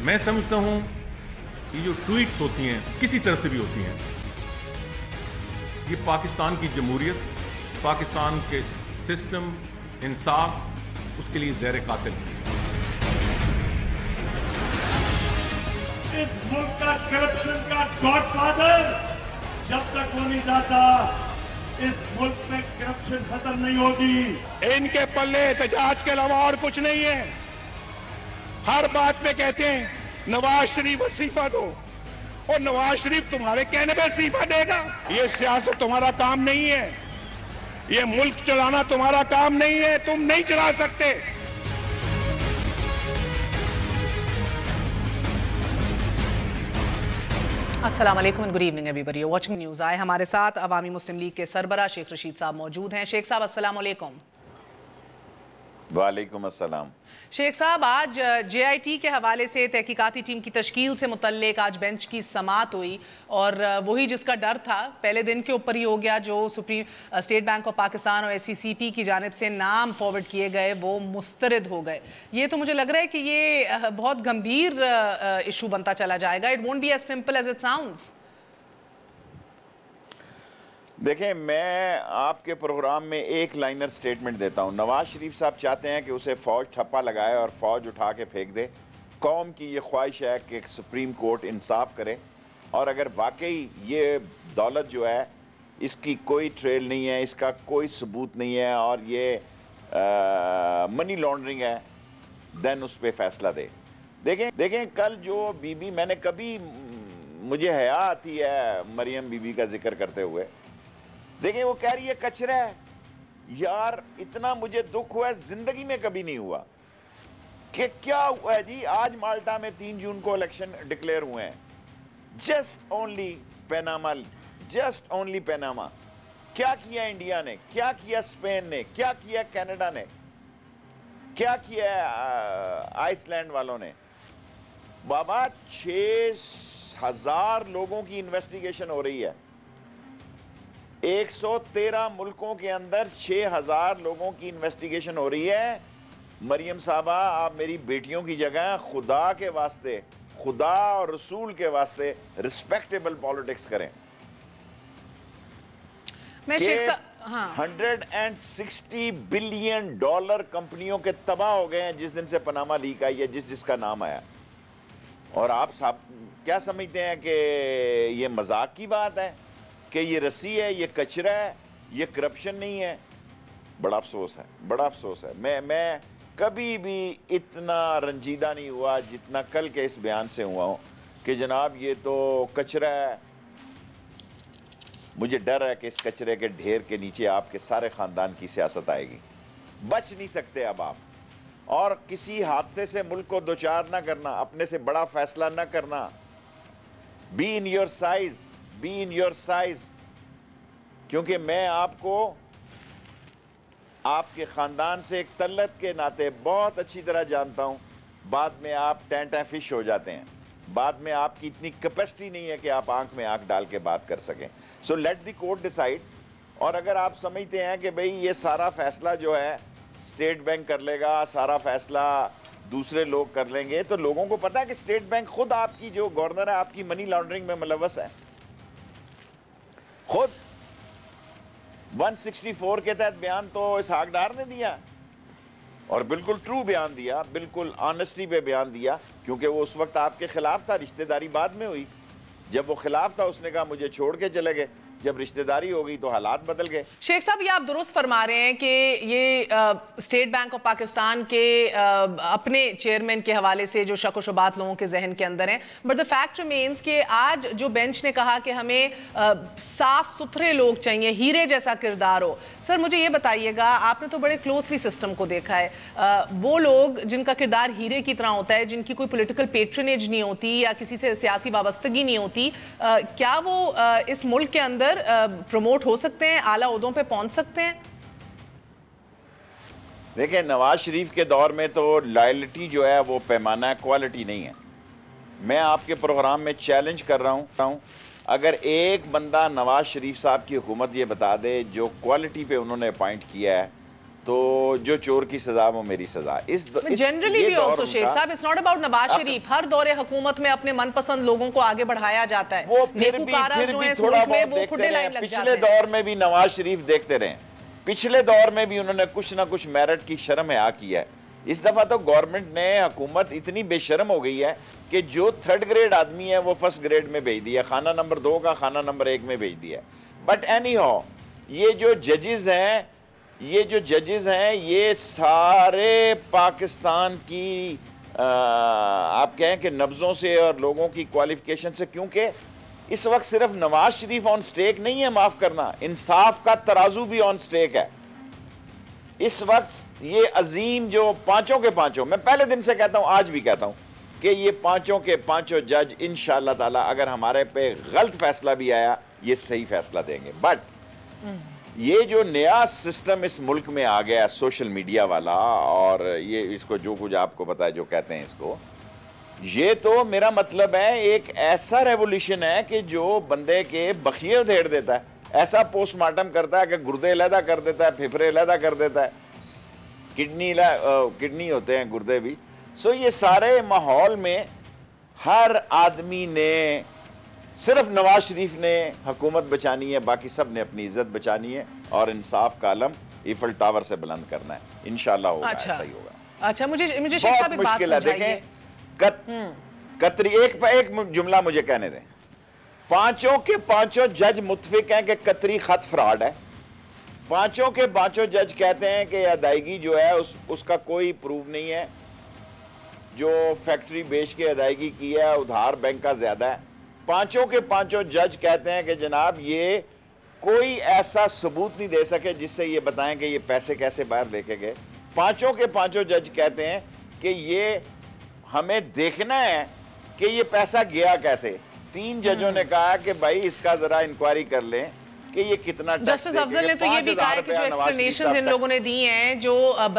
मैं समझता हूं कि जो ट्वीट्स होती हैं किसी तरफ से भी होती हैं, ये पाकिस्तान की जमहूरियत, पाकिस्तान के सिस्टम, इंसाफ, उसके लिए ज़हर कातिल है। इस मुल्क का करप्शन का गॉडफादर जब तक वो नहीं जाता, इस मुल्क में करप्शन खत्म नहीं होगी। इनके पल्ले एहतजाज के अलावा और कुछ नहीं है। हर बात में कहते हैं नवाज शरीफ इस्तीफा दो, और नवाज शरीफ तुम्हारे कहने पे इस्तीफा देगा? ये सियासत तुम्हारा काम नहीं है, ये मुल्क चलाना तुम्हारा काम नहीं है, तुम नहीं चला सकते। अस्सलाम वालेकुम and good evening everybody, watching news आए। हमारे साथ अवामी मुस्लिम लीग के सरबरा शेख रशीद साहब मौजूद हैं। शेख साहब अस्सलाम वालेकुम। वालेकुम अस्सलाम। शेख साहब, आज JIT के हवाले से तहकीकाती टीम की तश्कील से मुतल्लिक आज बेंच की समाअत हुई, और वही जिसका डर था पहले दिन के ऊपर ही हो गया। जो supreme state bank of Pakistan और SCCP की जानिब से नाम फॉरवर्ड किए गए वो मुस्तरद हो गए। ये तो मुझे लग रहा है कि ये बहुत गंभीर इशू बनता चला जाएगा। It won't be as simple as it sounds. देखें, मैं आपके प्रोग्राम में एक लाइनर स्टेटमेंट देता हूं। नवाज शरीफ साहब चाहते हैं कि उसे फ़ौज ठप्पा लगाए और फ़ौज उठा के फेंक दे। कौम की ये ख्वाहिश है कि सुप्रीम कोर्ट इंसाफ करे, और अगर वाकई ये दौलत जो है इसकी कोई ट्रेल नहीं है, इसका कोई सबूत नहीं है, और ये मनी लॉन्ड्रिंग है, देन उस पर फैसला दे। देखें कल जो बीबी, मैंने कभी, मुझे हया आती है मरियम बीबी का जिक्र करते हुए। देखिए वो कह रही है कचरा है। यार इतना मुझे दुख हुआ है, जिंदगी में कभी नहीं हुआ। कि क्या हुआ है जी, आज माल्टा में 3 जून को इलेक्शन डिक्लेयर हुए हैं। Just only Panama, just only Panama. क्या किया इंडिया ने, क्या किया स्पेन ने, क्या किया कनाडा ने, क्या किया आइसलैंड वालों ने? बाबा 6,000 लोगों की इन्वेस्टिगेशन हो रही है। 113 मुल्कों के अंदर 6,000 लोगों की इन्वेस्टिगेशन हो रही है। मरियम साहबा, आप मेरी बेटियों की जगह खुदा के वास्ते, खुदा और रसूल के वास्ते रिस्पेक्टेबल पॉलिटिक्स करें। मैं शेख साहब, हाँ, $160 बिलियन कंपनियों के तबाह हो गए हैं जिस दिन से पनामा लीक आई है, जिसका नाम आया। और आप साहब क्या समझते हैं कि ये मजाक की बात है, कि ये रस्सी है, ये कचरा है, ये करप्शन नहीं है? बड़ा अफसोस है, बड़ा अफसोस है। मैं कभी भी इतना रंजीदा नहीं हुआ जितना कल के इस बयान से हुआ हूं कि जनाब ये तो कचरा है। मुझे डर है कि इस कचरे के ढेर के नीचे आपके सारे खानदान की सियासत आएगी। बच नहीं सकते अब आप। और किसी हादसे से मुल्क को दो चार ना करना, अपने से बड़ा फैसला ना करना। Be in your size, be in your size. क्योंकि मैं आपको आपके खानदान से एक तल्लत के नाते बहुत अच्छी तरह जानता हूं। बाद में आप टेंटा फिश हो जाते हैं, बाद में आपकी इतनी कैपेसिटी नहीं है कि आप आंख में आंख डाल के बात कर सकें। So let the court decide. और अगर आप समझते हैं कि भाई ये सारा फैसला जो है स्टेट बैंक कर लेगा, सारा फैसला दूसरे लोग कर लेंगे, तो लोगों को पता है कि स्टेट बैंक खुद, आपकी जो गवर्नर है, आपकी मनी लॉन्ड्रिंग में मुलव्वस है। खुद 164 के तहत बयान तो इसहाक डार ने दिया, और बिल्कुल ट्रू बयान दिया, बिल्कुल ऑनेस्टी पे बयान दिया, क्योंकि वो उस वक्त आपके खिलाफ था। रिश्तेदारी बाद में हुई। जब वो खिलाफ था उसने कहा मुझे छोड़ के चले गए। जब रिश्तेदारी हो गई तो हालात बदल गए। शेख साहब, ये आप दुरुस्त फरमा रहे हैं कि ये स्टेट बैंक ऑफ पाकिस्तान के अपने चेयरमैन के हवाले से जो शक व शुबात लोगों के जहन के अंदर हैं, बट द फैक्ट रिमेन्स कि आज जो बेंच ने कहा कि हमें साफ सुथरे लोग चाहिए, हीरे जैसा किरदार हो। सर मुझे ये बताइएगा, आपने तो बड़े क्लोजली सिस्टम को देखा है, वो लोग जिनका किरदार हीरे की तरह होता है, जिनकी कोई पोलिटिकल पेट्रनेज नहीं होती या किसी से सियासी वाबस्तगी नहीं होती, क्या वो इस मुल्क के अंदर प्रमोट हो सकते हैं, आला ओहदों पे पहुंच सकते हैं? देखिए, नवाज शरीफ के दौर में तो लॉयल्टी जो है वो पैमाना है, क्वालिटी नहीं है। मैं आपके प्रोग्राम में चैलेंज कर रहा हूँ, अगर एक बंदा नवाज शरीफ साहब की हुकूमत ये बता दे जो क्वालिटी पे उन्होंने अपॉइंट किया है, तो जो चोर की सजा वो मेरी सजा। जनरली भी ऑल्सो शेख साहब, it's not about Nawaz Sharif. हर दौरे हुकूमत में अपने मनपसंद लोगों को आगे बढ़ाया जाता है। वो फिर भी थोड़ा बहुत देखते रहे। पिछले दौर में भी नवाज शरीफ देखते रहे, पिछले दौर में भी उन्होंने कुछ ना कुछ मेरिट की शर्म हया किया है। इस दफा तो गवर्नमेंट ने, हुकूमत इतनी बेशर्म हो गई है कि जो 3rd ग्रेड आदमी है वो 1st ग्रेड में भेज दिया, खाना नंबर 2 का खाना नंबर 1 में भेज दिया। बट एनी हाउ, ये जो जजेस हैं ये सारे पाकिस्तान की आप कहें कि नब्जों से और लोगों की क्वालिफिकेशन से, क्योंकि इस वक्त सिर्फ नवाज शरीफ ऑन स्टेक नहीं है, माफ करना, इंसाफ का तराजू भी ऑन स्टेक है। इस वक्त ये अजीम जो पांचों के पांचों, मैं पहले दिन से कहता हूं, आज भी कहता हूं कि ये पांचों के पांचों जज इंशाअल्लाह ताला अगर हमारे पे गलत फैसला भी आया ये सही फैसला देंगे। बट ये जो नया सिस्टम इस मुल्क में आ गया सोशल मीडिया वाला, और ये इसको जो कुछ आपको पता है जो कहते हैं इसको, ये तो मेरा मतलब है एक ऐसा रेवोल्यूशन है कि जो बंदे के बखिए उधेड़ देता है, ऐसा पोस्टमार्टम करता है कि गुर्दे अलहदा कर देता है, फेफड़े अलहदा कर देता है, किडनी होते हैं गुर्दे भी। सो ये सारे माहौल में हर आदमी ने, सिर्फ नवाज शरीफ ने हुकूमत बचानी है, बाकी सब ने अपनी इज्जत बचानी है और इंसाफ का आलम ईफल टावर से बुलंद करना है। इंशाल्लाह होगा, ऐसा ही होगा। अच्छा, मुझे शेख बहुत साहब एक बात मुश्किल है। देखें कतरी, एक जुमला मुझे कहने दें, पांचों के पांचों जज मुत्फिक हैं कि कतरी खत फ्रॉड है। पांचों के पांचों जज कहते हैं कि अदायगी जो है उसका कोई प्रूफ नहीं है, जो फैक्ट्री बेच के अदायगी की है उधार बैंक का ज्यादा है। पांचों के पांचों जज कहते हैं कि जनाब ये कोई ऐसा सबूत नहीं दे सके जिससे ये बताएं कि ये पैसे कैसे बाहर लेके गए। पांचों के पांचों जज कहते हैं कि ये हमें देखना है कि ये पैसा गया कैसे। 3 जजों ने कहा कि भाई इसका जरा इंक्वायरी कर लें कि ये कितना। जस्टिस अफजल ने तो ये भी कहा है कि जो एक्सप्लेनेशंस इन लोगों ने दी हैं, जो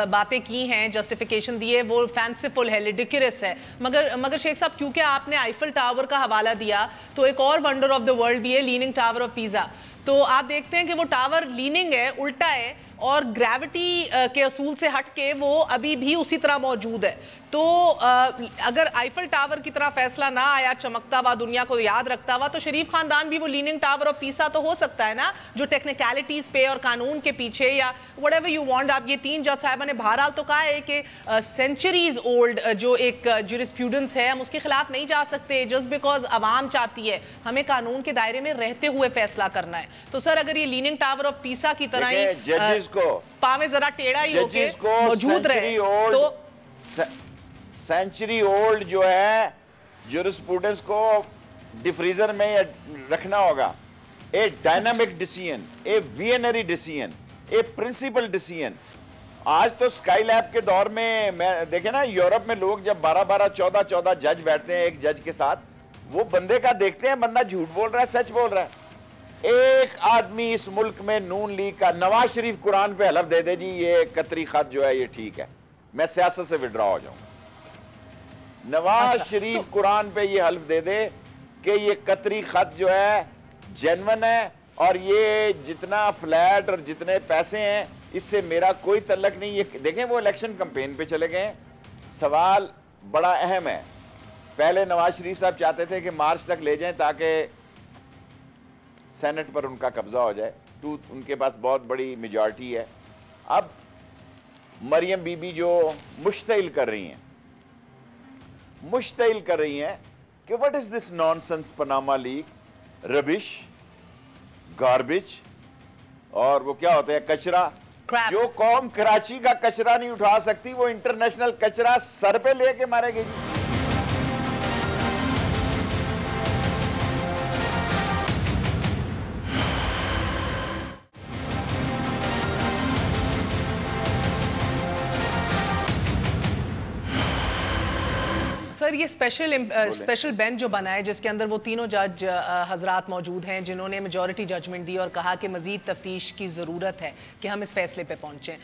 बातें की हैं, जस्टिफिकेशन दी है, वो फैंसीफुल है, रिडिकुलस है। मगर शेख साहब, क्योंकि आपने आईफल टावर का हवाला दिया, तो एक और वंडर ऑफ द वर्ल्ड भी है, लीनिंग टावर ऑफ पीज़ा। तो आप देखते हैं कि वो टावर लीनिंग है, उल्टा है, और ग्रेविटी के असूल से हट के वो अभी भी उसी तरह मौजूद है। तो अगर आईफल टावर की तरह फैसला ना आया, चमकता हुआ, दुनिया को याद रखता हुआ, तो शरीफ खानदान भी वो लीनिंग टावर ऑफ पीसा तो हो सकता है ना, जो टेक्निकलिटीज पे और कानून के पीछे या व्हाटएवर यू वांट। आप ये 3 जज साहबा ने बहरहाल तो कहा है कि सेंचुरीज ओल्ड जो एक ज्यूरिस्प्रूडेंस है, हम उसके खिलाफ नहीं जा सकते जस्ट बिकॉज अवाम चाहती है, हमें कानून के दायरे में रहते हुए फैसला करना है। तो सर, अगर ये लीनिंग टावर ऑफ पीसा की तरह ही जजेस को पावे जरा टेढ़ा ही होके मौजूद रहे, तो सेंचुरी ओल्ड जो है ज्यूरिस्प्रूडेंस को डिफ्रीजर में रखना होगा। A dynamic decision, a visionary decision, a principle decision. आज तो स्काई लैब के दौर में मैं देखे ना, यूरोप में लोग जब 12-12, 14-14 जज बैठते हैं एक जज के साथ, वो बंदे का देखते हैं बंदा झूठ बोल रहा है सच बोल रहा है। एक आदमी इस मुल्क में नून लीग का, नवाज शरीफ कुरान पे हलफ दे दे जी ये कतरी खत जो है ये ठीक है, मैं सियासत से विड्रॉ हो जाऊंगा। नवाज शरीफ कुरान पे ये हल्फ दे दे कि ये कतरी खत जो है जेन्युइन है और ये जितना फ्लैट और जितने पैसे हैं इससे मेरा कोई तल्लक नहीं। ये देखें, वो इलेक्शन कैंपेन पे चले गए। सवाल बड़ा अहम है। पहले नवाज शरीफ साहब चाहते थे कि मार्च तक ले जाएं ताकि सेनेट पर उनका कब्जा हो जाए, उनके पास बहुत बड़ी मेजॉरिटी है। अब मरियम बीबी जो मुश्तिल कर रही हैं कि what is this nonsense, Panama league, rubbish, garbage, और वो क्या होता है कचरा। जो कौम कराची का कचरा नहीं उठा सकती वो इंटरनेशनल कचरा सर पे लेके मारेगी। सर, ये स्पेशल बेंच जो बना है जिसके अंदर वो तीनों जज हजरात मौजूद हैं जिन्होंने मेजॉरिटी जजमेंट दी और कहा कि मजीद तफ्तीश की ज़रूरत है कि हम इस फैसले पे पहुंचें,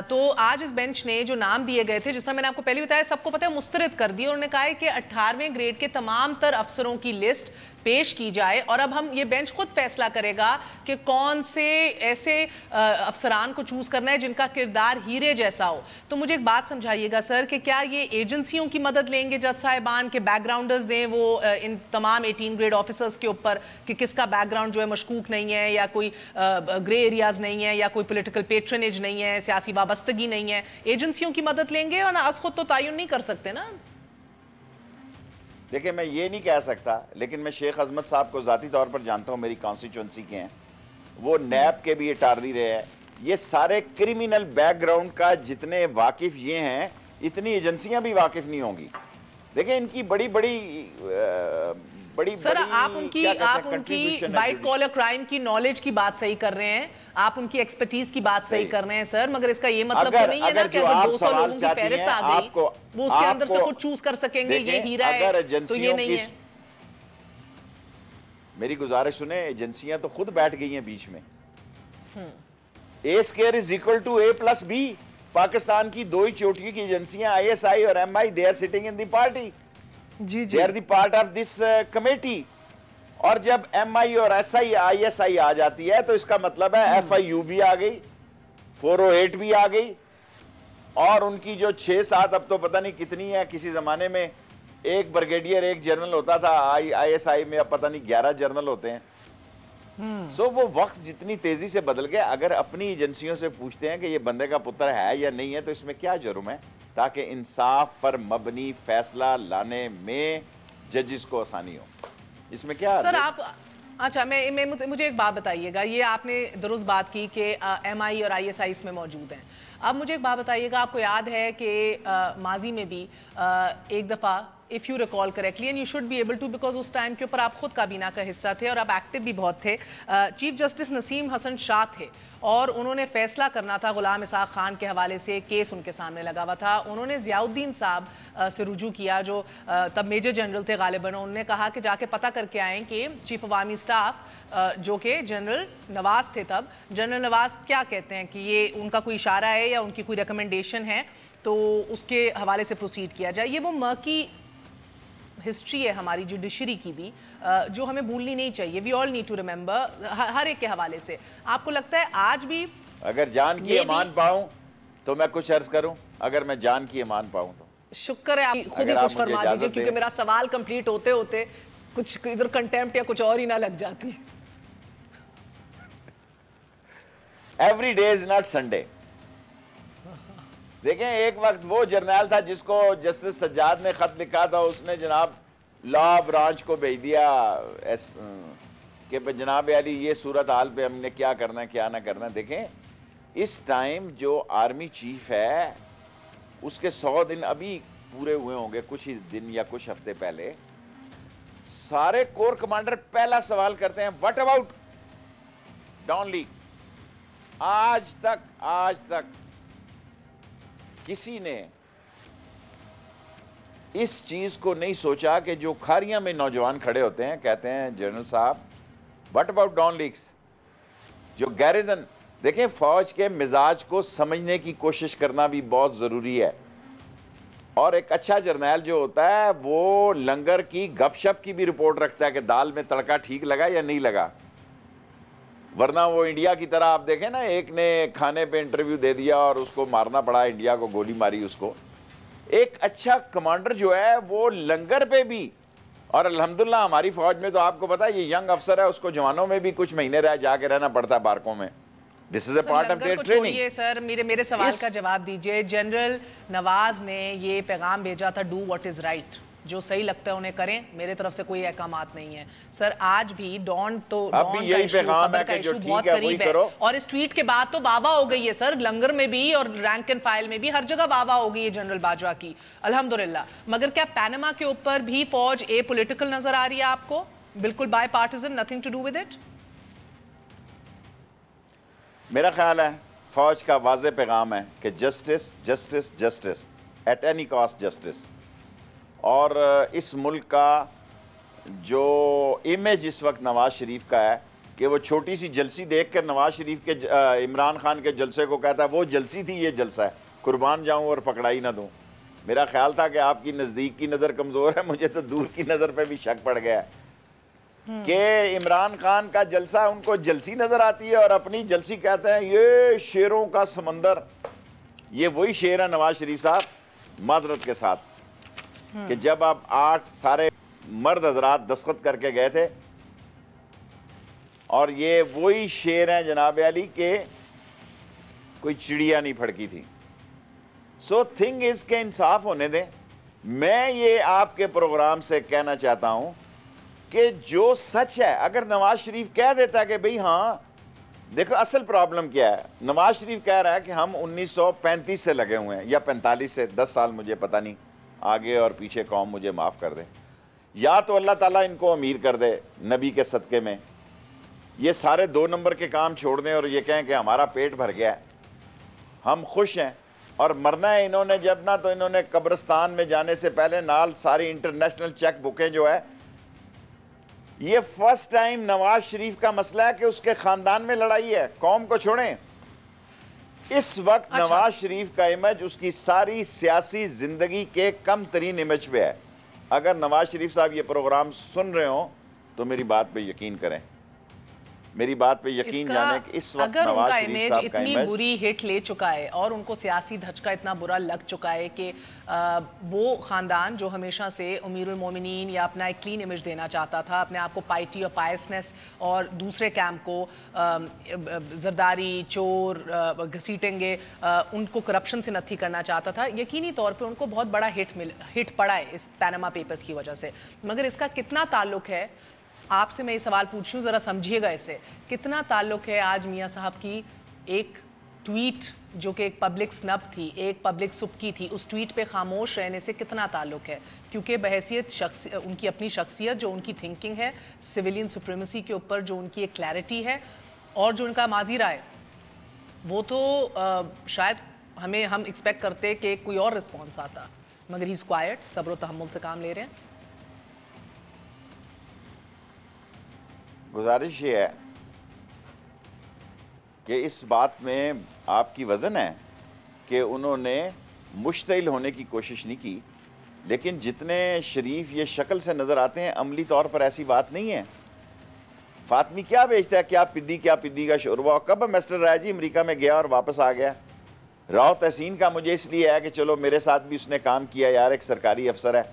तो आज इस बेंच ने जो नाम दिए गए थे, जिस तरह मैंने आपको पहले बताया, सबको पता है, मुस्तरद कर दी। और उन्होंने कहा है कि 18वें ग्रेड के तमाम तर अफसरों की लिस्ट पेश की जाए और अब हम ये बेंच खुद फैसला करेगा कि कौन से ऐसे अफसरान को चूज करना है जिनका किरदार हीरे जैसा हो। तो मुझे एक बात समझाइएगा सर कि क्या ये एजेंसियों की मदद लेंगे जज साहिबान के बैकग्राउंडर्स दें वो इन तमाम 18 ग्रेड ऑफिसर्स के ऊपर कि किसका बैकग्राउंड जो है मशकूक नहीं है या कोई ग्रे एरियाज नहीं है या कोई पॉलिटिकल पेट्रनेज नहीं है, सियासी वाबस्तगी नहीं है, एजेंसियों की मदद लेंगे और आज खुद तो तयन नहीं कर सकते ना। देखिए मैं ये नहीं कह सकता, लेकिन मैं शेख अजमत साहब को ज़ाती तौर पर जानता हूँ, मेरी कॉन्स्टिट्यूंसी के हैं, वो नैब के भी अटारनी रहे हैं। ये सारे क्रिमिनल बैकग्राउंड का जितने वाकिफ ये हैं, इतनी एजेंसियां भी वाकिफ नहीं होंगी। देखिए इनकी बड़ी सर आप उनकी वाइट कॉलर क्राइम की नॉलेज की बात सही कर रहे हैं, आप उनकी एक्सपर्टीज की बात सही कर रहे हैं सर, मगर इसका ये मतलब तो नहीं है ना कि अगर 200 लोगों की फहरिस्त आ गई वो उसके अंदर से खुद चूज कर सकेंगे ये हीरा है तो ये नहीं है। मेरी गुजारिश सुने, एजेंसियां तो खुद बैठ गई हैं बीच में। A square is equal to A plus B. Pakistan की दो ही चोटियों की एजेंसियां ISI और MI, they are sitting in the party, they are the part of this committee. और जब MI और SI ISI आ जाती है तो इसका मतलब है FIU भी आ गई, 408 भी आ गई, और उनकी जो 6-7 अब तो पता नहीं कितनी है, किसी जमाने में एक ब्रिगेडियर एक जनरल होता था, ISI में अब पता नहीं 11 जनरल होते हैं। सो वो वक्त जितनी तेजी से बदल गया, अगर अपनी एजेंसियों से पूछते हैं कि ये बंदे का पुत्र है या नहीं है तो इसमें क्या जुर्म है, ताकि इंसाफ पर मबनी फैसला लाने में जजेस को आसानी हो, इसमें क्या सर आप अच्छा मुझे एक बात बताइएगा, ये आपने दुरुस्त बात की कि MI और ISI इसमें मौजूद हैं। अब मुझे एक बात बताइएगा, आपको याद है कि माजी में भी एक दफ़ा if you recall correctly and you should be able to, because उस टाइम के ऊपर आप खुद काबीना का हिस्सा थे और आप एक्टिव भी बहुत थे, चीफ जस्टिस नसीम हसन शाह थे और उन्होंने फैसला करना था गुलाम इसहाक खान के हवाले से, केस उनके सामने लगा हुआ था। उन्होंने ज़ियाउद्दीन साहब से रुजू किया जो तब मेजर जनरल थे गालिबन, उन्होंने कहा कि जाके पता करके आएँ कि चीफ अवामी स्टाफ जो कि जनरल नवाज थे तब, जनरल नवाज क्या कहते हैं कि ये उनका कोई इशारा है या उनकी कोई रिकमेंडेशन है तो उसके हवाले से प्रोसीड किया जाए। ये वो मर्की हिस्ट्री है हमारी जुडिशरी की भी जो हमें भूलनी नहीं चाहिए। We all need to remember हर एक के हवाले से। आपको लगता है आज भी अगर जान की अमान पाऊं तो मैं कुछ अर्ज करूं, अगर मैं जान की अमान पाऊं तो शुक्र है, आप खुद ही कुछ फरमा दीजिए क्योंकि मेरा सवाल कंप्लीट होते होते कुछ इधर कंटेम्प्ट या कुछ और ही ना लग जाती। Every day is not Sunday. देखें एक वक्त वो जर्नैल था जिसको जस्टिस सज्जाद ने खत लिखा था, उसने जनाब लॉ ब्रांच को भेज दिया कि जनाब अली ये सूरत हाल पे हमने क्या करना है क्या ना करना। देखें इस टाइम जो आर्मी चीफ है उसके 100 दिन अभी पूरे हुए होंगे, कुछ ही दिन या कुछ हफ्ते पहले। सारे कोर कमांडर पहला सवाल करते हैं व्हाट अबाउट डॉन लीग। आज तक किसी ने इस चीज को नहीं सोचा कि जो खारियां में नौजवान खड़े होते हैं कहते हैं जनरल साहब व्हाट अबाउट डॉन लीग्स। जो गैरिजन, देखें फौज के मिजाज को समझने की कोशिश करना भी बहुत जरूरी है, और एक अच्छा जर्नैल जो होता है वो लंगर की गपशप की भी रिपोर्ट रखता है कि दाल में तड़का ठीक लगा या नहीं लगा। वरना वो इंडिया की तरह आप देखें ना, एक ने खाने पे इंटरव्यू दे दिया और उसको मारना पड़ा, इंडिया को गोली मारी उसको। एक अच्छा कमांडर जो है वो लंगर पे भी, और अल्हम्दुलिल्लाह हमारी फौज में तो आपको पता है ये यंग अफसर है, उसको जवानों में भी कुछ महीने रह जाके रहना पड़ता है बारकों में। This is a part of their training. Sir मेरे सवाल का जवाब दीजिए। जनरल नवाज ने ये पैगाम भेजा था डू व्हाट इज राइट, जो सही लगता है उन्हें करें, मेरे तरफ से कोई अहकामात नहीं है। सर आज भी डॉन तो अभी यही पैगाम है कि जो ठीक है वही करो, और इस ट्वीट के बाद तो वाह हो गई है सर, लंगर में भी और रैंक एंड फाइल में भी हर जगह वाह हो गई है जनरल बाजवा की, अल्हम्दुलिल्लाह। मगर क्या पैनामा के ऊपर भी फौज ए पॉलिटिकल नजर आ रही है आपको, बिल्कुल bipartisan, nothing to do with it? मेरा ख्याल है फौज का वाज़ेह पैगाम है कि justice justice justice at any cost justice. और इस मुल्क का जो इमेज इस वक्त नवाज शरीफ का है कि वो छोटी सी जलसी देखकर नवाज शरीफ के इमरान खान के जलसे को कहता है वो जलसी थी, ये जलसा है, कुर्बान जाऊं और पकड़ाई ना दूं। मेरा ख्याल था कि आपकी नज़दीक की नज़र कमज़ोर है, मुझे तो दूर की नज़र पे भी शक पड़ गया है। कि इमरान खान का जलसा उनको जलसी नजर आती है और अपनी जलसी कहते हैं ये शेरों का समंदर। ये वही शेर है नवाज शरीफ साहब, माजरत के साथ, कि जब आप 8 सारे मर्द हजरात दस्तखत करके गए थे, और ये वही शेर हैं जनाब अली के कोई चिड़िया नहीं फड़की थी। सो थिंग इज के इंसाफ होने दें। मैं ये आपके प्रोग्राम से कहना चाहता हूं कि जो सच है, अगर नवाज शरीफ कह देता है कि भाई हाँ देखो असल प्रॉब्लम क्या है, नवाज शरीफ कह रहा है कि हम 1935 से लगे हुए हैं या 45 से, 10 साल मुझे पता नहीं, आगे और पीछे कौम मुझे माफ़ कर दे, या तो अल्लाह ताला इनको अमीर कर दे नबी के सदक़े में, ये सारे 2 नंबर के काम छोड़ दें और ये कहें कि हमारा पेट भर गया है, हम खुश हैं। और मरना है इन्होंने जब ना, तो इन्होंने कब्रिस्तान में जाने से पहले नाल सारी इंटरनेशनल चेक बुकें जो है, ये फर्स्ट टाइम नवाज शरीफ का मसला है कि उसके खानदान में लड़ाई है। कौम को छोड़ें, इस वक्त नवाज शरीफ का इमेज उसकी सारी सियासी जिंदगी के कम तरीन इमेज पे है। अगर नवाज शरीफ साहब ये प्रोग्राम सुन रहे हो तो मेरी बात पे यकीन करें, मेरी बात पे यकीन जाने कि इस वक्त नवाज शरीफ साहब का इमेज बुरी हिट ले चुका है और उनको सियासी धचका इतना बुरा लग चुका है कि वो खानदान जो हमेशा से अमीरुल मोमिनीन या अपना एक क्लीन इमेज देना चाहता था, अपने आप को पाइटी और पायसनेस, और दूसरे कैंप को जरदारी, चोर, घसीटेंगे, उनको करप्शन से नत्थी करना चाहता था, यकीनी तौर पे उनको बहुत बड़ा हिट पड़ा है इस पैनामा पेपर्स की वजह से। मगर इसका कितना ताल्लुक है, आपसे मैं ये सवाल पूछ रही हूँ, ज़रा समझिएगा इसे, कितना ताल्लुक है आज मियाँ साहब की एक ट्वीट जो कि एक पब्लिक स्नब थी, एक पब्लिक सुबकी थी, उस ट्वीट पे खामोश रहने से कितना ताल्लुक है? क्योंकि बहैसियत उनकी अपनी शख्सियत, जो उनकी थिंकिंग है, सिविलियन सुप्रीमेसी के ऊपर जो उनकी एक क्लैरिटी है और जो उनका माजी राय, वो तो शायद हम एक्सपेक्ट करते कि कोई और रिस्पॉन्स आता, मगर ही इज़ क्वाइट, सब्र व तहम्मुल से काम ले रहे हैं। गुजारिश ये है कि इस बात में आपकी वज़न है कि उन्होंने मुश्तिल होने की कोशिश नहीं की, लेकिन जितने शरीफ ये शक्ल से नज़र आते हैं अमली तौर पर ऐसी बात नहीं है। फातमी क्या बेचता है, क्या पिद्दी का शोरबा, कब एम्बेसडर रहा जी अमेरिका में गया और वापस आ गया। राव तहसीन का मुझे इसलिए है कि चलो मेरे साथ भी उसने काम किया यार, एक सरकारी अफसर है,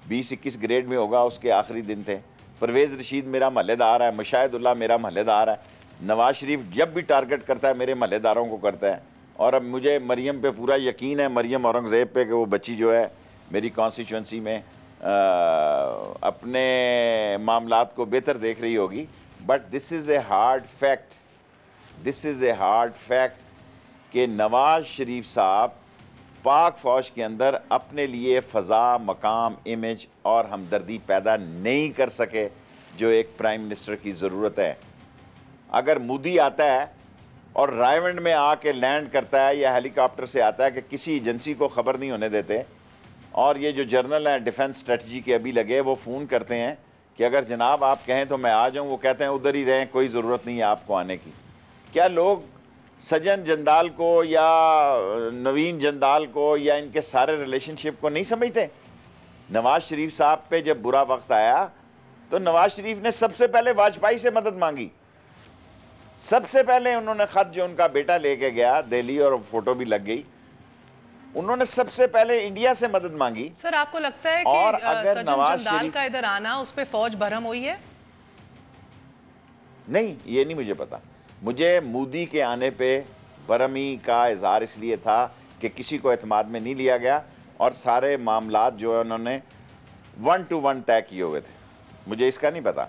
20-21 ग्रेड में होगा, उसके आखिरी दिन थे। परवेज़ रशीद मेरा महल्लेदार है, मुशाहिदुल्लाह मेरा महल्लेदार है। नवाज शरीफ जब भी टारगेट करता है मेरे महल्लेदारों को करता है। और अब मुझे मरियम पे पूरा यकीन है, मरियम औरंगज़ेब पे, कि वो बच्ची जो है मेरी कॉन्स्टिट्यूंसी में अपने मामलात को बेहतर देख रही होगी। But this is a hard fact, this is a hard fact कि नवाज शरीफ साहब पाक फ़ौज के अंदर अपने लिए फ़ज़ा, मकाम, इमेज और हमदर्दी पैदा नहीं कर सके जो एक प्राइम मिनिस्टर की ज़रूरत है। अगर मोदी आता है और रायवंड में आके लैंड करता है या हेलीकॉप्टर से आता है कि किसी एजेंसी को ख़बर नहीं होने देते, और ये जो जर्नल हैं डिफेंस स्ट्रेटजी के अभी लगे, वो फ़ोन करते हैं कि अगर जनाब आप कहें तो मैं आ जाऊँ, वो कहते हैं उधर ही रहें, कोई ज़रूरत नहीं है आपको आने की। क्या लोग सजन जंदाल को या नवीन जंदाल को या इनके सारे रिलेशनशिप को नहीं समझते? नवाज शरीफ साहब पे जब बुरा वक्त आया तो नवाज शरीफ ने सबसे पहले वाजपेयी से मदद मांगी। सबसे पहले उन्होंने खत जो उनका बेटा लेके गया दिल्ली, और फोटो भी लग गई, उन्होंने सबसे पहले इंडिया से मदद मांगी। सर आपको लगता है कि सजन जंदाल का इधर आना, उस पे फौज भरम हुई है? नहीं, ये नहीं मुझे पता। मुझे मोदी के आने पे बरमी का इजहार इसलिए था कि किसी को एतमाद में नहीं लिया गया और सारे मामलात जो है उन्होंने 1 to 1 तय किए हुए थे। मुझे इसका नहीं पता।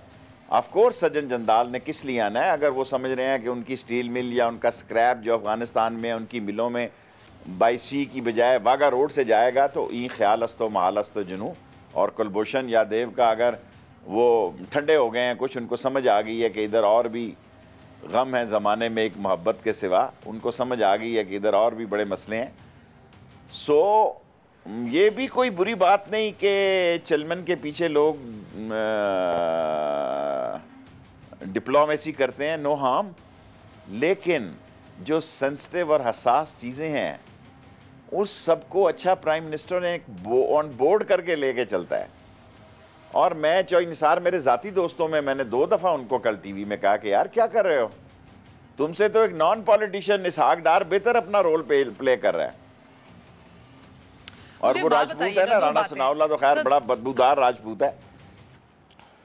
ऑफ कोर्स सजन जंदाल ने किस लिए आना है? अगर वो समझ रहे हैं कि उनकी स्टील मिल या उनका स्क्रैप जो अफगानिस्तान में उनकी मिलों में बाई सी की बजाय वाघा रोड से जाएगा, तो ई ख्याल अस्तो महाल अस्तो जुनू और कुलभूषण यादव का अगर वो ठंडे हो गए हैं, कुछ उनको समझ आ गई है कि इधर और भी गम है ज़माने में एक मोहब्बत के सिवा, उनको समझ आ गई है कि इधर और भी बड़े मसले हैं। सो ये भी कोई बुरी बात नहीं कि चलमन के पीछे लोग डिप्लोमेसी करते हैं, नो हार्म, लेकिन जो सेंसिटिव और हसास चीज़ें हैं उस सबको अच्छा प्राइम मिनिस्टर ने ऑन बोर्ड करके लेके चलता है। और मैं चौई निसार, मेरे ज़ाती दोस्तों में मैंने 2 दफ़ा उनको कल टीवी में कहा कि यार क्या कर रहे हो, तुमसे तो एक नॉन पॉलिटिशियन इसहाक डार बेहतर अपना रोल प्ले कर रहा है। और वो राजपूत है ना, राणा सनाउल्लाह तो खैर बड़ा बदबूदार राजपूत है।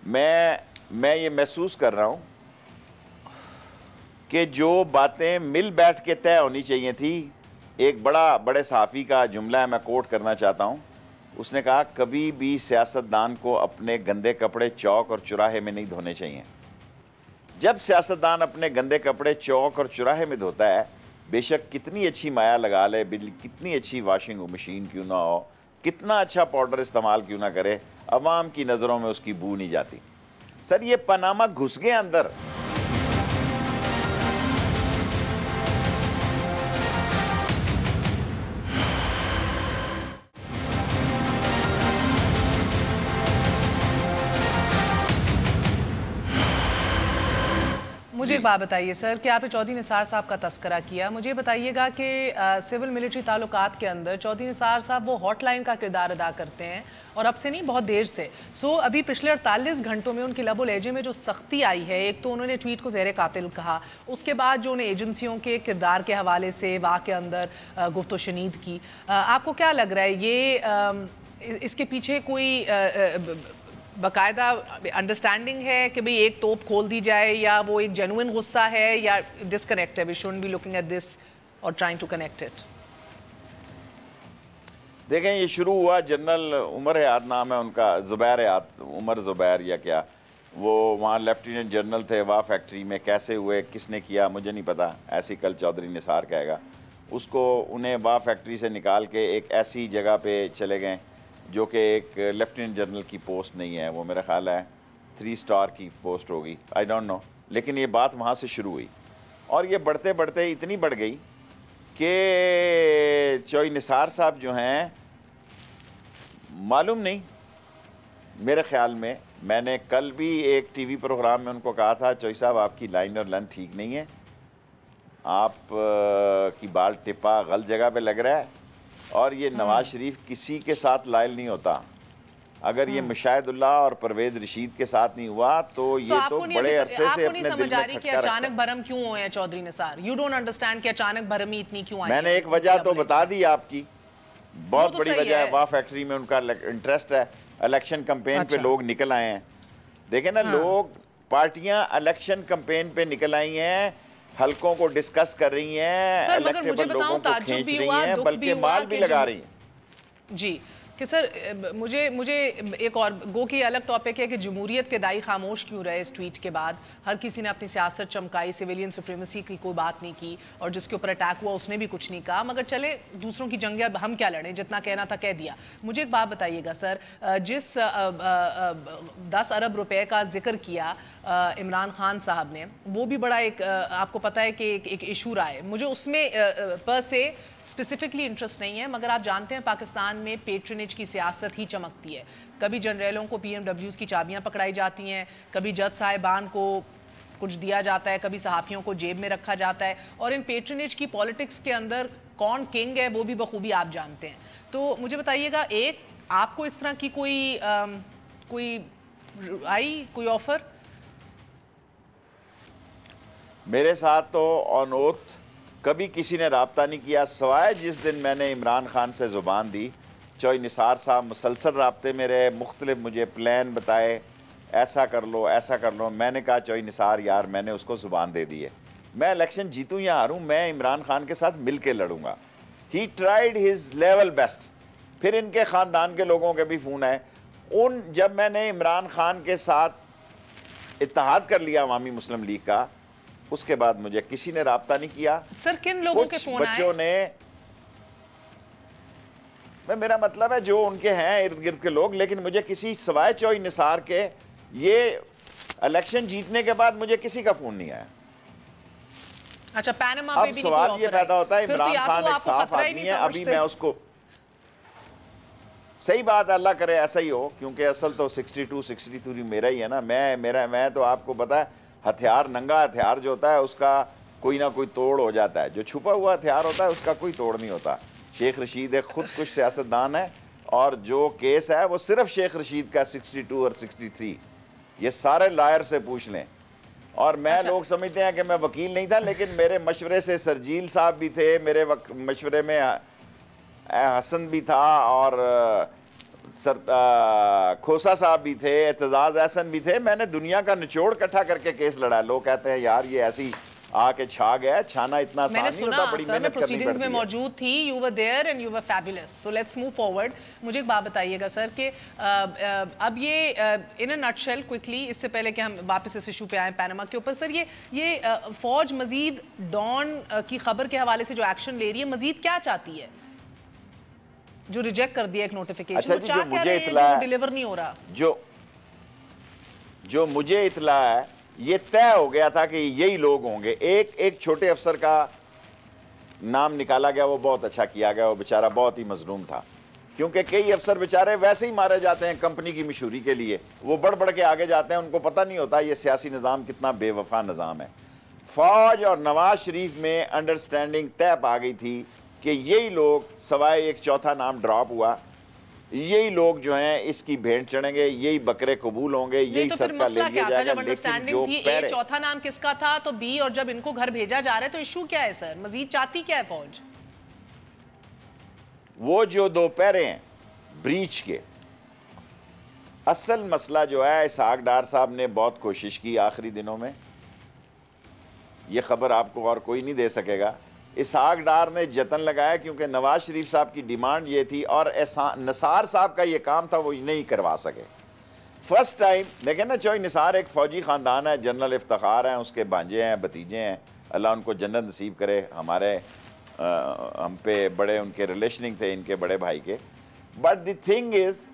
मैं ये महसूस कर रहा हूं कि जो बातें मिल बैठ के तय होनी चाहिए थी, एक बड़े सहाफ़ी का जुमला है, मैं कोट करना चाहता हूं। उसने कहा कभी भी सियासतदान को अपने गंदे कपड़े चौक और चौराहे में नहीं धोने चाहिए। जब सियासतदान अपने गंदे कपड़े चौक और चौराहे में धोता है, बेशक कितनी अच्छी माया लगा ले, बिजली कितनी अच्छी वॉशिंग मशीन क्यों ना हो, कितना अच्छा पाउडर इस्तेमाल क्यों ना करे, अवाम की नज़रों में उसकी बू नहीं जाती। सर ये पनामा घुस गए अंदर। मुझे एक बात बताइए सर कि आपने चौधरी निसार साहब का तस्करा किया, मुझे बताइएगा कि सिविल मिलिट्री ताल्लुकात के अंदर चौधरी निसार साहब वो हॉटलाइन का किरदार अदा करते हैं और अब से नहीं बहुत देर से। सो अभी पिछले 48 घंटों में उनके लबो लहजे में जो सख्ती आई है, एक तो उन्होंने ट्वीट को ज़ेर कातिल कहा, उसके बाद जो उन्हें एजेंसियों के किरदार के हवाले से वाक़ के अंदर गुफ्तो शनीद की, आपको क्या लग रहा है ये इसके पीछे कोई बाकायदा अंडरस्टैंडिंग है कि भाई एक तोप खोल दी जाए, या वो एक जेन्युइन गुस्सा है, या डिस्कनेक्ट है? We shouldn't be looking at this और ट्राइंग टू कनेक्ट इट। देखें ये शुरू हुआ, जनरल उमर हयात नाम है उनका, ज़ुबैर हयात, उमर ज़ुबैर या क्या, वो वहाँ लेफ्टिनेंट जनरल थे वाह फैक्ट्री में। कैसे हुए, किसने किया मुझे नहीं पता, ऐसी कल चौधरी निसार कहेगा। उसको उन्हें वाह फैक्ट्री से निकाल के एक ऐसी जगह पे चले गए जो कि एक लेफ्टिनेंट जनरल की पोस्ट नहीं है, वो मेरा ख्याल है 3 स्टार की पोस्ट होगी, आई डोंट नो। लेकिन ये बात वहाँ से शुरू हुई और ये बढ़ते बढ़ते इतनी बढ़ गई कि चौई निसार साहब जो हैं, मालूम नहीं, मेरे ख्याल में मैंने कल भी एक टीवी प्रोग्राम में उनको कहा था, चौई साहब आपकी लाइन और लन ठीक नहीं है, आप की बाल टिप्पा गलत जगह पे लग रहा है, और ये नवाज शरीफ किसी के साथ लायल नहीं होता। अगर ये मुशाहिदुल्लाह और परवेज रशीद के साथ नहीं हुआ तो ये तो बड़े अरसे से अपने दिल में खटका अचानक भरम क्यों हुए हैं Chaudhry Nisar? You don't understand कि अचानक भरमी इतनी क्यों आई? मैंने एक वजह तो बता दी आपकी, बहुत बड़ी वजह है, वाह फैक्ट्री में उनका इंटरेस्ट है, इलेक्शन कैंपेन पे लोग निकल आए हैं। देखें ना, लोग पार्टियां इलेक्शन कैंपेन पे निकल आई हैं, हलकों को डिस्कस कर रही हैं, इलेक्टेबल लोगों को खींच रही हैं, बल्कि माल भी लगा रही हैं। जी कि सर मुझे एक और गो की अलग टॉपिक है कि जमहूरियत के दाई खामोश क्यों रहे इस ट्वीट के बाद? हर किसी ने अपनी सियासत चमकाई, सिविलियन सुप्रीमेसी की कोई बात नहीं की, और जिसके ऊपर अटैक हुआ उसने भी कुछ नहीं कहा, मगर चले दूसरों की जंग अब हम क्या लड़ें, जितना कहना था कह दिया। मुझे एक बात बताइएगा सर, जिस 10 अरब रुपए का जिक्र किया इमरान खान साहब ने, वो भी बड़ा एक आपको पता है कि एक इशू रहा है। मुझे उसमें पर से स्पेसिफिकली इंटरेस्ट नहीं है, मगर आप जानते हैं पाकिस्तान में पेट्रनेज की सियासत ही चमकती है। कभी जनरलों को PMWs की चाबियां पकड़ाई जाती हैं, कभी जज साहिबान को कुछ दिया जाता है, कभी सहाफ़ियों को जेब में रखा जाता है, और इन पेट्रनेज की पॉलिटिक्स के अंदर कौन किंग है वो भी बखूबी आप जानते हैं। तो मुझे बताइएगा, एक आपको इस तरह की कोई ऑफर? मेरे साथ तो ऑन ओथ कभी किसी ने राब्ता नहीं किया, सवाए जिस दिन मैंने इमरान खान से ज़ुबान दी। चौई निसार साहब मुसलसल राब्ते में रहे, मुख्तलिफ मुझे प्लान बताए, ऐसा कर लो ऐसा कर लो। मैंने कहा चौई निसार यार मैंने उसको ज़ुबान दे दी है, मैं इलेक्शन जीतूँ या हारूँ, मैं इमरान खान के साथ मिल के लड़ूंगा। He tried his level best. फिर इनके ख़ानदान के लोगों के भी फ़ोन आए, जब मैंने इमरान खान के साथ इत्तेहाद कर लिया अवामी मुस्लिम लीग का, उसके बाद मुझे किसी ने राब्ता नहीं किया। सर किन लोगों के फोन आए? बच्चों ने, मेरा मतलब है जो उनके हैं इर्द गिर्द के लोग, लेकिन मुझे किसी सवाए चौई निसार के ये इलेक्शन जीतने के बाद मुझे किसी का फोन नहीं आया। अच्छा, पैनामा पे भी सवाल ये पैदा होता है, इमरान खान एक साफ आदमी है, अभी मैं उसको, सही बात, अल्लाह करे ऐसा ही हो, क्योंकि असल तो 62-63 मेरा ही है ना। मैं तो आपको पता है, हथियार, नंगा हथियार जो होता है उसका कोई ना कोई तोड़ हो जाता है, जो छुपा हुआ हथियार होता है उसका कोई तोड़ नहीं होता। शेख रशीद एक खुद कुछ सियासतदान है और जो केस है वो सिर्फ शेख रशीद का 62 और 63, ये सारे लायर से पूछ लें। और मैं लोग समझते हैं कि मैं वकील नहीं था, लेकिन मेरे मशवरे से सरजील साहब भी थे, मेरे मशवरे में हसन भी था और खोसा साहब भी थे, एतजाज एहसन भी थे। मैंने दुनिया का निचोड़ इकट्ठा करके केस लड़ा। लोग कहते हैं यार ये ऐसी आके छा गया, छाना इतना आसान नहीं होता, बड़ी मेहनत करनी पड़ती है। में मौजूद थी, you were there and you were fabulous. So let's move forward. मुझे एक बात बताइएगा सर कि अब ये इन अ नटशेल क्विकली, इससे पहले कि हम वापस इस इशू पे आए पैनामा के ऊपर, सर ये फौज मजीद डॉन की खबर के हवाले से जो एक्शन ले रही है, मजीद क्या चाहती है? जो रिजेक्ट कर दिया एक नोटिफिकेशन, अच्छा जो मुझे इतला है, डिलीवर नहीं हो रहा। जो मुझे इतला है, ये तय हो गया था कि यही लोग होंगे। एक छोटे अफसर का नाम निकाला गया, वो बहुत अच्छा किया गया, वो बेचारा बहुत ही मजलूम था, क्योंकि कई अफसर बेचारे वैसे ही मारे जाते हैं कंपनी की मशहूरी के लिए, वो बढ़ बढ़ के आगे जाते हैं, उनको पता नहीं होता ये सियासी निज़ाम कितना बेवफा निज़ाम है। फौज और नवाज शरीफ में अंडरस्टैंडिंग तय पा गई थी कि यही लोग, सवाए एक चौथा नाम ड्रॉप हुआ, यही लोग जो हैं इसकी भेंट चढ़ेंगे, यही बकरे कबूल होंगे, यही सबका ले लिया जाएगा। लेकिन जो ए चौथा नाम किसका था तो बी, और जब इनको घर भेजा जा रहा है तो इशू क्या है सर? मजीद चाहती क्या है फौज? वो जो दो पैरे हैं ब्रीच के, असल मसला जो है, इसहाक डार साहब ने बहुत कोशिश की आखिरी दिनों में, ये खबर आपको और कोई नहीं दे सकेगा। इसहाक डार ने जतन लगाया, क्योंकि नवाज शरीफ साहब की डिमांड ये थी और निसार साहब का ये काम था, वो नहीं करवा सके। फर्स्ट टाइम देखें ना, चौई निसार एक फ़ौजी ख़ानदान है, जनरल इफ्तिखार हैं, उसके भांजे हैं, भतीजे हैं, अल्लाह उनको जन्नत नसीब करे। हमारे हम पे बड़े उनके रिलेशनिंग थे इनके बड़े भाई के। बट द थिंग इज़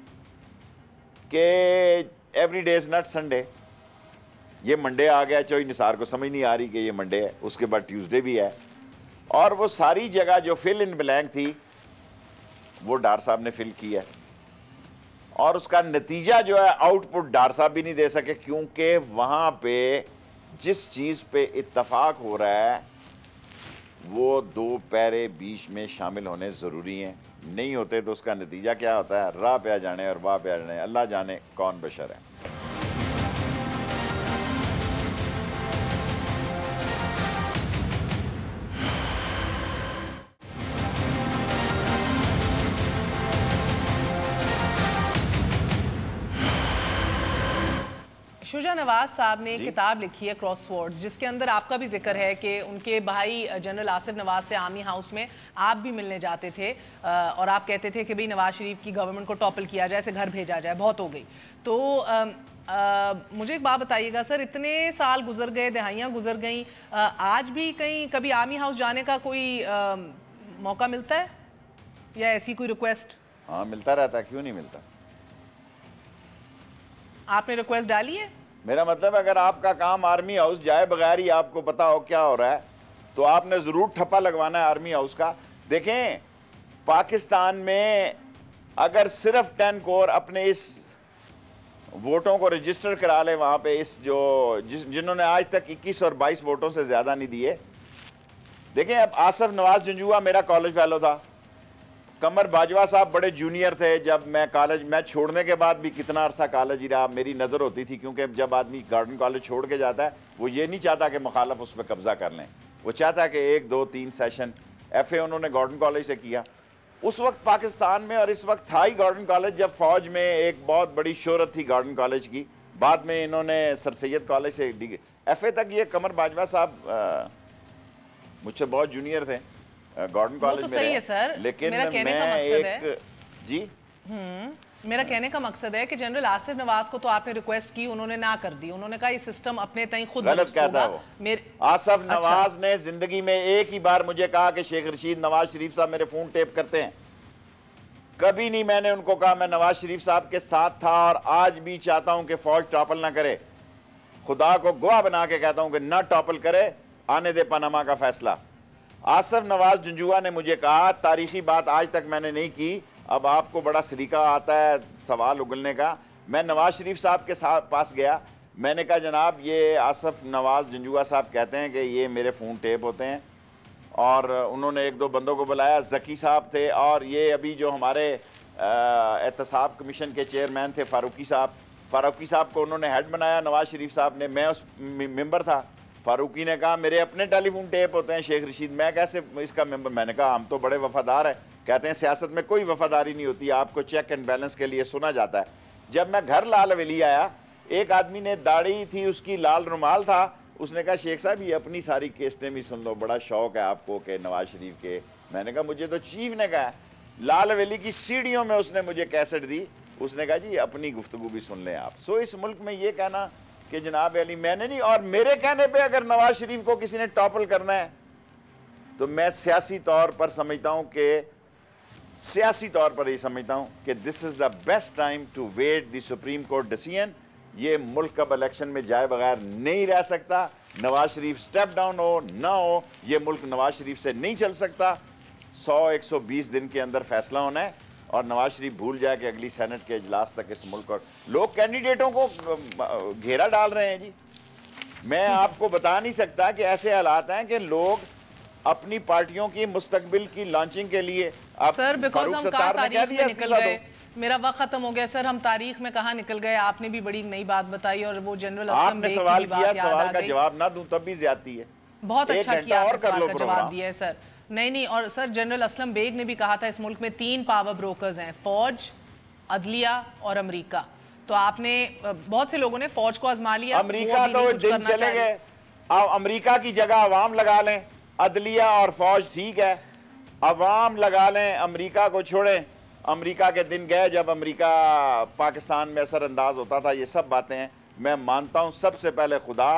के every day is not Sunday. ये मंडे आ गया, चौई निसार को समझ नहीं आ रही कि ये मंडे है, उसके बाद ट्यूसडे भी है, और वो सारी जगह जो फिल इन ब्लैंक थी वो डार साहब ने फिल की है, और उसका नतीजा जो है आउटपुट डार साहब भी नहीं दे सके, क्योंकि वहाँ पे जिस चीज़ पे इत्तफाक हो रहा है वो दो पैरे बीच में शामिल होने ज़रूरी हैं। नहीं होते तो उसका नतीजा क्या होता है? राह पे आ जाने और वाह पे आ जाने, अल्लाह जाने कौन बशर है। शुजा नवाज साहब ने एक किताब लिखी है क्रॉसवर्ड्स, जिसके अंदर आपका भी जिक्र है कि उनके भाई जनरल आसिफ नवाज से आर्मी हाउस में आप भी मिलने जाते थे और आप कहते थे कि भाई नवाज शरीफ की गवर्नमेंट को टॉपल किया जाए, ऐसे घर भेजा जाए, बहुत हो गई। तो मुझे एक बात बताइएगा सर, इतने साल गुजर गए, दहाइयाँ गुजर गई, आज भी कभी आर्मी हाउस जाने का कोई मौका मिलता है या ऐसी कोई रिक्वेस्ट? हाँ, मिलता रहता है, क्यों नहीं मिलता। आपने रिक्वेस्ट डाली है? मेरा मतलब अगर आपका काम आर्मी हाउस जाए बगैर ही आपको पता हो क्या हो रहा है, तो आपने ज़रूर ठप्पा लगवाना है आर्मी हाउस का। देखें, पाकिस्तान में अगर सिर्फ 10 कोर अपने इस वोटों को रजिस्टर करा ले वहाँ पे, इस जिन्होंने आज तक 21 और 22 वोटों से ज़्यादा नहीं दिए। देखें, अब आसिफ नवाज जंजुआ मेरा कॉलेज फेलो था, कमर बाजवा साहब बड़े जूनियर थे जब मैं छोड़ने के बाद भी कितना अरसा कॉलेज ही रहा, मेरी नज़र होती थी, क्योंकि जब आदमी गार्डन कॉलेज छोड़ के जाता है वो ये नहीं चाहता कि मुखालफ उस पर कब्जा कर लें, वो चाहता है कि 1, 2, 3 सेशन FA उन्होंने गार्डन कॉलेज से किया उस वक्त पाकिस्तान में। और इस वक्त था ही गार्डन कॉलेज, जब फौज में एक बहुत बड़ी शोहरत थी गार्डन कॉलेज की। बाद में इन्होंने सर सैयद कॉलेज से FA तक, ये कमर बाजवा साहब मुझसे बहुत जूनियर थे गार्डन कॉलेज में। सही है सर, लेकिन मेरा कहने का मकसद है जी मेरा कहने का मकसद है कि जनरल आसिफ नवाज को तो आपने रिक्वेस्ट की, उन्होंने ना कर दी, उन्होंने कहा ये सिस्टम अपने तय खुद गलत कहता वो। आसिफ नवाज ने जिंदगी में एक ही बार मुझे कहा कि शेख रशीद, नवाज शरीफ साहब मेरे फोन टेप करते हैं। कभी नहीं मैंने उनको कहा, मैं नवाज शरीफ साहब के साथ था और आज भी चाहता हूं कि फौज टॉपल ना करे। खुदा को गवाह बना के कहता हूं कि ना टॉपल करे, आने दे पनामा का फैसला। आसिफ नवाज जंजुआ ने मुझे कहा, तारीखी बात आज तक मैंने नहीं की, अब आपको बड़ा सलीका आता है सवाल उगलने का। मैं नवाज शरीफ साहब के पास गया, मैंने कहा जनाब ये आसिफ नवाज जंजुआ साहब कहते हैं कि ये मेरे फ़ोन टेप होते हैं, और उन्होंने 1-2 बंदों को बुलाया, जकी साहब थे, और ये अभी जो हमारे एहतसाब कमीशन के चेयरमैन थे फारूकी साहब। फारूकी साहब को उन्होंने हेड बनाया, नवाज शरीफ साहब ने, मैं उस मेंबर था। फारूकी ने कहा मेरे अपने टेलीफोन टेप होते हैं शेख रशीद, मैं कैसे इसका मेंबर। मैंने कहा हम तो बड़े वफादार हैं। कहते हैं सियासत में कोई वफादारी नहीं होती, आपको चेक एंड बैलेंस के लिए सुना जाता है। जब मैं घर लाल हवेली आया, एक आदमी ने दाढ़ी थी उसकी, लाल रुमाल था, उसने कहा शेख साहब ये अपनी सारी केस्टें भी सुन लो, बड़ा शौक है आपको के नवाज शरीफ के। मैंने कहा मुझे तो चीफ ने कहा। लाल हवेली की सीढ़ियों में उसने मुझे कैसेट दी, उसने कहा जी अपनी गुफ्तगू भी सुन लें आप। सो इस मुल्क में ये कहना कि जनाब अली मैंने नहीं, और मेरे कहने पे अगर नवाज शरीफ को किसी ने टॉपल करना है तो मैं सियासी तौर पर समझता हूं कि सियासी तौर पर ही समझता हूं कि this is the best time to wait the Supreme Court decision. ये मुल्क अब इलेक्शन में जाए बगैर नहीं रह सकता। नवाज शरीफ स्टेप डाउन हो ना हो, ये मुल्क नवाज शरीफ से नहीं चल सकता। 100-120 दिन के अंदर फैसला होना है और नवाज शरीफ भूल जाए कि अगली सेनेट के इजलास तक इस मुल्क और लोग कैंडिडेटों को घेरा डाल रहे हैं। जी मैं आपको बता नहीं सकता कि ऐसे हालात हैं कि लोग अपनी पार्टियों की मुस्तकबिल की लॉन्चिंग के लिए सर बिकॉज हम कहाँ तारीख में निकल गए, मेरा वक्त खत्म हो गया सर, हम तारीख में कहाँ निकल गए। आपने भी बड़ी नई बात बताई और वो जनरल आपने सवाल किया, सवाल का जवाब ना दूं तब भी ज्यादती है। बहुत अच्छा किया आपने सवाल का जवाब दिया है सर। नहीं, और सर जनरल असलम बेग ने भी कहा था इस मुल्क में 3 पावर ब्रोकर्स हैं, फौज, अदलिया और अमेरिका। तो आपने, बहुत से लोगों ने फौज को आजमा लिया, अमेरिका तो दिन चले गए। अब अमेरिका की जगह अवाम लगा लें, अदलिया और फौज ठीक है, अवाम लगा लें, अमेरिका को छोड़ें। अमेरिका के दिन गए जब अमेरिका पाकिस्तान में असरअंदाज होता था। ये सब बातें हैं। मैं मानता हूं सबसे पहले खुदा,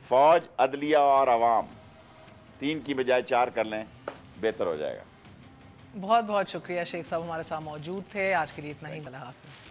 फौज, अदलिया और अवाम, 3 की बजाय 4 कर लें, बेहतर हो जाएगा। बहुत बहुत शुक्रिया शेख साहब, हमारे साथ मौजूद थे। आज के लिए इतना ही। अल्लाह हाफिज़।